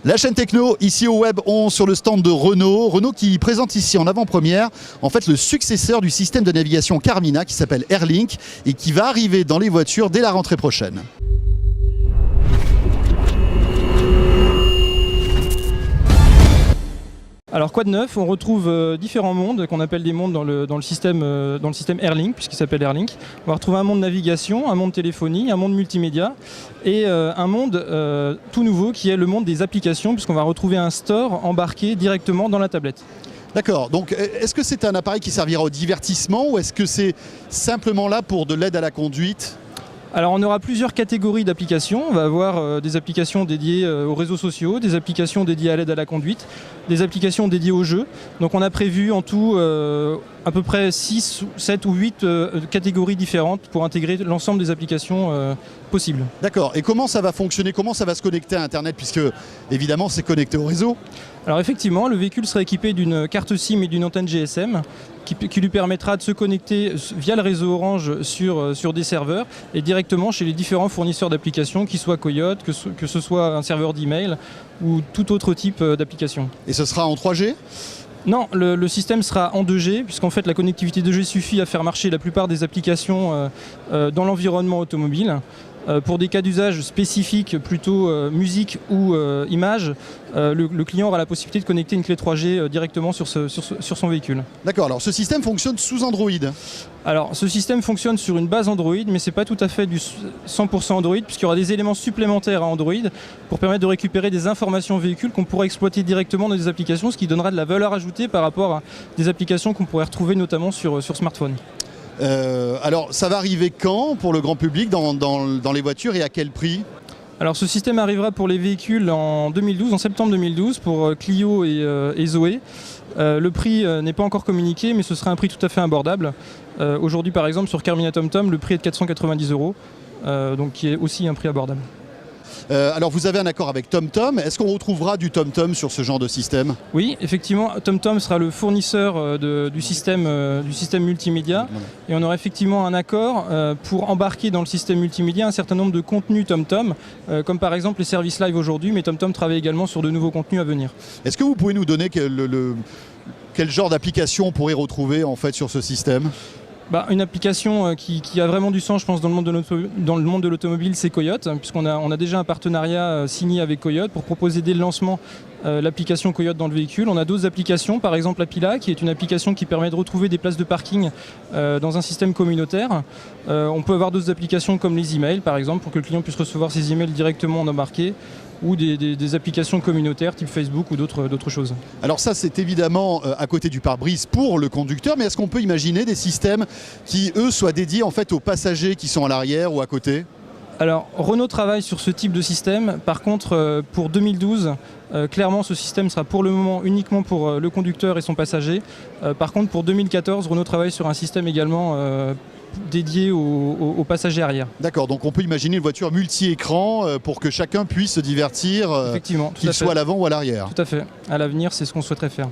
La chaîne techno, ici au Web 11 sur le stand de Renault. Renault qui présente ici en avant-première en fait le successeur du système de navigation Carmina qui s'appelle Airlink et qui va arriver dans les voitures dès la rentrée prochaine. Alors quoi de neuf? On retrouve différents mondes qu'on appelle des mondes dans le système Airlink, puisqu'il s'appelle Airlink. On va retrouver un monde navigation, un monde téléphonie, un monde multimédia et un monde tout nouveau qui est le monde des applications, puisqu'on va retrouver un store embarqué directement dans la tablette. D'accord, donc est-ce que c'est un appareil qui servira au divertissement ou est-ce que c'est simplement là pour de l'aide à la conduite ? Alors on aura plusieurs catégories d'applications. On va avoir des applications dédiées aux réseaux sociaux, des applications dédiées à l'aide à la conduite, des applications dédiées aux jeux. Donc on a prévu en tout à peu près 6, 7 ou 8 catégories différentes pour intégrer l'ensemble des applications possibles. D'accord, et comment ça va fonctionner? Comment ça va se connecter à Internet puisque évidemment c'est connecté au réseau? Alors effectivement, le véhicule sera équipé d'une carte SIM et d'une antenne GSM qui lui permettra de se connecter via le réseau Orange sur des serveurs et directement chez les différents fournisseurs d'applications, qu'ils soient Coyote, que ce soit un serveur d'email ou tout autre type d'application. Et ce sera en 3G? Non, le système sera en 2G, puisqu'en fait la connectivité 2G suffit à faire marcher la plupart des applications dans l'environnement automobile. Pour des cas d'usage spécifiques, plutôt musique ou image, le client aura la possibilité de connecter une clé 3G directement sur son véhicule. D'accord, alors ce système fonctionne sous Android? Alors ce système fonctionne sur une base Android, mais ce n'est pas tout à fait du 100% Android, puisqu'il y aura des éléments supplémentaires à Android pour permettre de récupérer des informations véhicules qu'on pourra exploiter directement dans des applications, ce qui donnera de la valeur ajoutée par rapport à des applications qu'on pourrait retrouver notamment sur smartphone. Alors ça va arriver quand pour le grand public dans les voitures et à quel prix? Alors ce système arrivera pour les véhicules en septembre 2012 pour Clio et Zoé. Le prix n'est pas encore communiqué, mais ce sera un prix tout à fait abordable. Aujourd'hui par exemple sur Carmina TomTom, le prix est de 490 €, donc qui est aussi un prix abordable. Alors vous avez un accord avec TomTom, est-ce qu'on retrouvera du TomTom sur ce genre de système? Oui, effectivement, TomTom sera le fournisseur du système multimédia et on aura effectivement un accord pour embarquer dans le système multimédia un certain nombre de contenus TomTom, comme par exemple les services live aujourd'hui, mais TomTom travaille également sur de nouveaux contenus à venir. Est-ce que vous pouvez nous donner quel genre d'application on pourrait retrouver en fait sur ce système? Une application qui a vraiment du sens, je pense, dans le monde de l'automobile, c'est Coyote, puisqu'on a déjà un partenariat signé avec Coyote pour proposer dès le lancement l'application Coyote dans le véhicule. On a d'autres applications, par exemple Apila, qui est une application qui permet de retrouver des places de parking dans un système communautaire. On peut avoir d'autres applications comme les emails, par exemple, pour que le client puisse recevoir ses emails directement en embarqué, ou des applications communautaires type Facebook ou d'autres choses. Alors ça c'est évidemment à côté du pare-brise pour le conducteur, mais est-ce qu'on peut imaginer des systèmes qui eux soient dédiés en fait aux passagers qui sont à l'arrière ou à côté? Alors Renault travaille sur ce type de système, par contre pour 2012, clairement ce système sera pour le moment uniquement pour le conducteur et son passager. Par contre pour 2014, Renault travaille sur un système également dédié aux passagers arrière. D'accord, donc on peut imaginer une voiture multi-écran pour que chacun puisse se divertir, effectivement, qu'il soit à l'avant ou à l'arrière. Tout à fait, à l'avenir c'est ce qu'on souhaiterait faire.